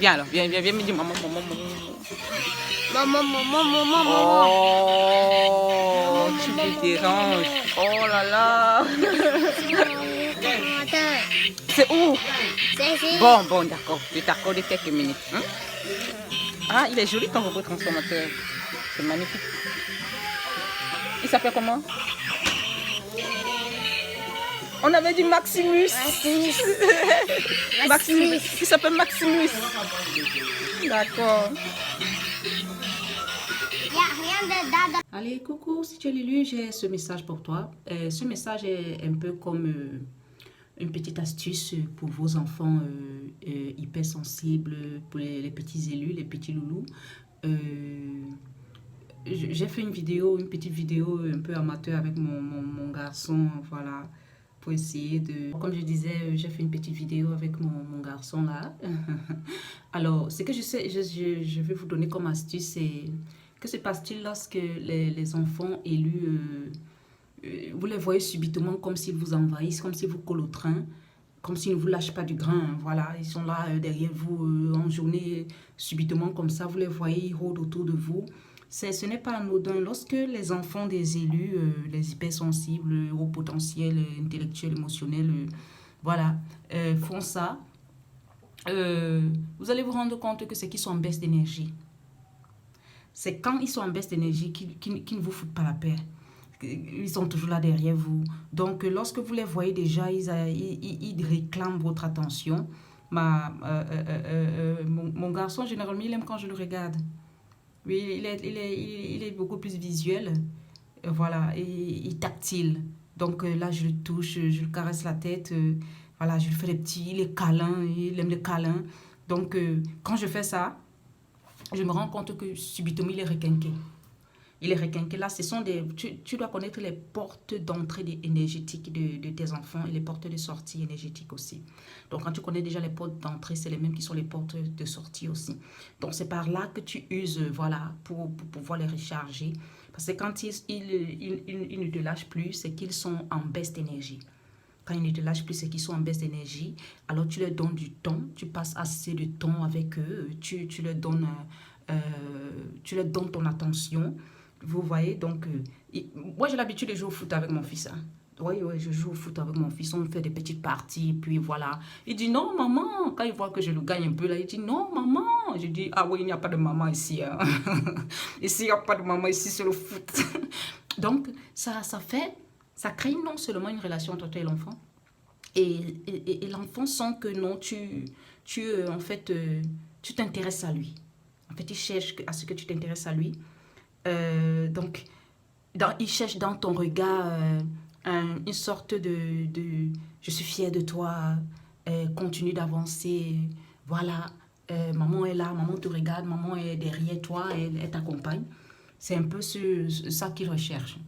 Viens alors, viens me dire maman, maman, maman. Maman, maman, maman, maman. Oh, tu me déranges. Oh là là. C'est où? C'est ici. Bon, d'accord. Je t'accorde quelques minutes. Hein? Ah, il est joli ton robot transformateur. C'est magnifique. Il s'appelle comment? On avait dit Maximus. Maximus. Il s'appelle Maximus. D'accord. Allez, coucou, si tu es Lulu, j'ai ce message pour toi. Ce message est un peu comme une petite astuce pour vos enfants hypersensibles, pour les petits élus, les petits loulous. J'ai fait une petite vidéo un peu amateur avec mon garçon, voilà, pour essayer de... Comme je disais, j'ai fait une petite vidéo avec mon garçon là. Alors, ce que je vais vous donner comme astuce, c'est... Que se passe-t-il lorsque les enfants élus, vous les voyez subitement comme s'ils vous envahissent, comme s'ils vous collent au train, comme s'ils ne vous lâchent pas du grain, voilà, ils sont là derrière vous en journée, subitement comme ça, vous les voyez, ils rôdent autour de vous. Ce n'est pas anodin. Lorsque les enfants des élus, les hypersensibles, au potentiel intellectuel, émotionnel, voilà, font ça, vous allez vous rendre compte que c'est qu'ils sont en baisse d'énergie. C'est quand ils sont en baisse d'énergie qu'ils ne vous foutent pas la paix. Ils sont toujours là derrière vous. Donc, lorsque vous les voyez déjà, ils réclament votre attention. Mon garçon, généralement, il aime quand je le regarde. Oui, il est beaucoup plus visuel. Voilà, et il tactile. Donc, là, je le touche, je le caresse la tête. Voilà, je lui fais des petits, il est câlin, il aime les câlins. Donc, quand je fais ça, je me rends compte que subitement, il est requinqué. Il est requinqué. Là, ce sont des... Tu dois connaître les portes d'entrée énergétiques de tes enfants et les portes de sortie énergétiques aussi. Donc, quand tu connais déjà les portes d'entrée, c'est les mêmes qui sont les portes de sortie aussi. Donc, c'est par là que tu uses, voilà, pour pouvoir les recharger. Parce que quand ils ne te lâchent plus, c'est qu'ils sont en baisse d'énergie. Quand ils ne te lâchent plus, c'est qu'ils sont en baisse d'énergie. Alors, tu leur donnes du temps. Tu passes assez de temps avec eux. Tu leur donnes ton attention. Vous voyez, donc... moi, j'ai l'habitude de jouer au foot avec mon fils. Hein. Oui, je joue au foot avec mon fils. On fait des petites parties, puis voilà. Il dit, non, maman. Quand il voit que je le gagne un peu, là, il dit, non, maman. Je dis, ah oui, il n'y a pas de maman ici. Hein. Ici, il n'y a pas de maman. Ici, c'est le foot. Donc, ça crée non seulement une relation entre toi et l'enfant, et l'enfant sent que non, en fait, tu t'intéresses à lui. En fait, il cherche à ce que tu t'intéresses à lui. Donc, il cherche dans ton regard une sorte de je suis fière de toi, continue d'avancer, voilà, maman est là, maman te regarde, maman est derrière toi, elle t'accompagne. C'est un peu ça qu'il recherche.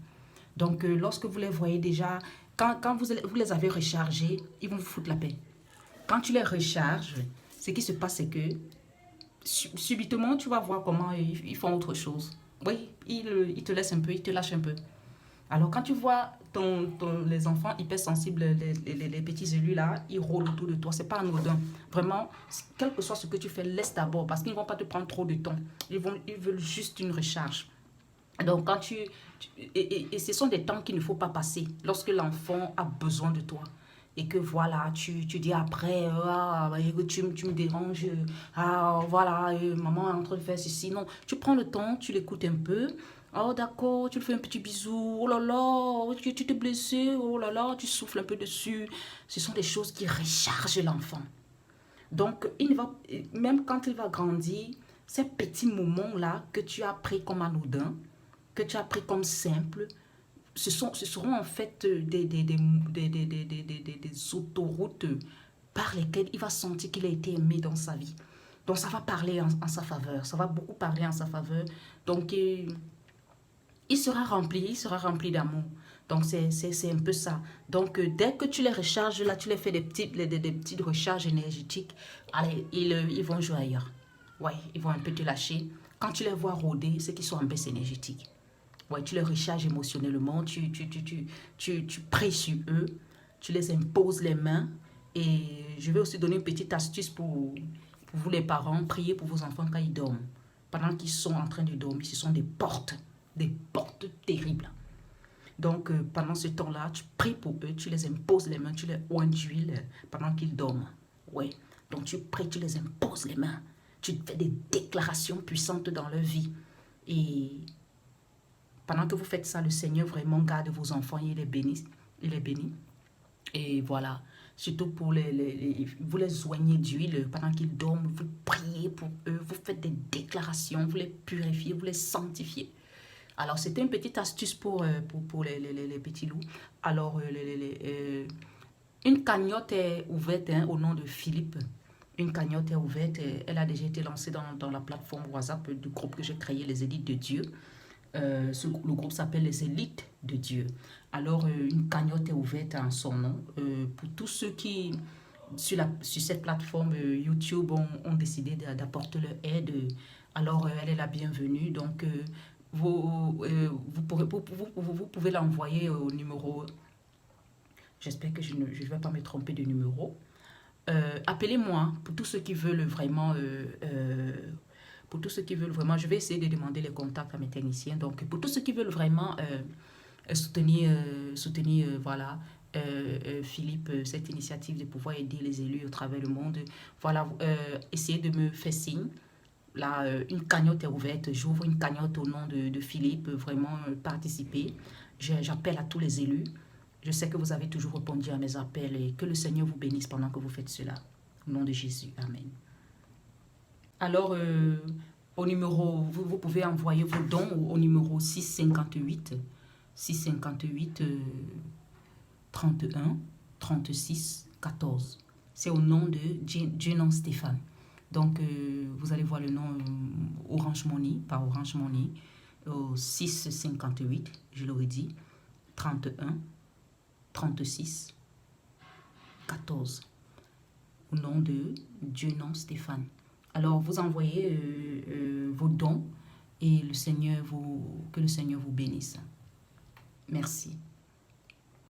Donc, lorsque vous les voyez déjà, quand vous les avez rechargés, ils vont vous foutre la paix. Quand tu les recharges, ce qui se passe, c'est que subitement, tu vas voir comment ils font autre chose. Oui, ils te laissent un peu, ils te lâchent un peu. Alors, quand tu vois les enfants hypersensibles, les petits élus là, ils rôdent autour de toi, c'est pas anodin. Vraiment, quel que soit ce que tu fais, laisse d'abord, parce qu'ils ne vont pas te prendre trop de temps. Ils veulent juste une recharge. Donc, quand et ce sont des temps qu'il ne faut pas passer lorsque l'enfant a besoin de toi. Et que voilà, tu dis après, ah, tu me déranges, ah, voilà, maman est en train de faire ceci. Non, tu prends le temps, tu l'écoutes un peu. Oh, d'accord, tu lui fais un petit bisou. Oh là là, tu t'es blessé. Oh là là, tu souffles un peu dessus. Ce sont des choses qui rechargent l'enfant. Donc, même quand il va grandir, ces petits moments-là que tu as pris comme anodins, que tu as pris comme simple, ce seront en fait des autoroutes par lesquelles il va sentir qu'il a été aimé dans sa vie. Donc ça va parler en sa faveur, ça va beaucoup parler en sa faveur. Donc il sera rempli d'amour. Donc c'est un peu ça. Donc dès que tu les recharges, là tu les fais des petites recharges énergétiques, allez, ils vont jouer ailleurs. Ouais, ils vont un peu te lâcher. Quand tu les vois rôder, c'est qu'ils sont en baisse énergétique. Ouais, tu les recharges émotionnellement, tu pries sur eux, tu les imposes les mains. Et je vais aussi donner une petite astuce pour Vous les parents, priez pour vos enfants quand ils dorment. Pendant qu'ils sont en train de dormir, ce sont des portes terribles. Donc, pendant ce temps-là, tu pries pour eux, tu les imposes les mains, tu les oins d'huile pendant qu'ils dorment. Oui. Donc, tu pries, tu les imposes les mains. Tu fais des déclarations puissantes dans leur vie. Et pendant que vous faites ça, le Seigneur vraiment garde vos enfants et les bénit. Il les bénit. Et voilà. Surtout pour vous les oignez d'huile pendant qu'ils dorment. Vous priez pour eux. Vous faites des déclarations. Vous les purifiez. Vous les sanctifiez. Alors, c'était une petite astuce pour les petits loups. Alors, une cagnotte est ouverte au nom de Philippe. Une cagnotte est ouverte. Elle a déjà été lancée dans la plateforme WhatsApp du groupe que j'ai créé, les Élites de Dieu. Le groupe s'appelle les Élites de Dieu. Alors, une cagnotte est ouverte en son nom. Pour tous ceux qui, sur cette plateforme YouTube, ont décidé d'apporter leur aide, alors elle est la bienvenue. Donc, vous pouvez l'envoyer au numéro, j'espère que je ne vais pas me tromper de numéro. Appelez-moi pour tous ceux qui veulent vraiment, je vais essayer de demander les contacts à mes techniciens. Donc, pour tous ceux qui veulent vraiment soutenir voilà, Philippe, cette initiative de pouvoir aider les élus au travers du monde, voilà, essayez de me faire signe. Là, une cagnotte est ouverte. J'ouvre une cagnotte au nom de Philippe. Vraiment, participer. J'appelle à tous les élus. Je sais que vous avez toujours répondu à mes appels et que le Seigneur vous bénisse pendant que vous faites cela. Au nom de Jésus. Amen. Alors, au numéro, vous pouvez envoyer vos dons au numéro 658 31 36 14. C'est au nom de Jenon Stéphane. Donc, vous allez voir le nom Orange Money, par Orange Money, au 658, je l'aurais dit, 31 36 14, au nom de Jenon Stéphane. Alors, vous envoyez vos dons et que le Seigneur vous bénisse. Merci.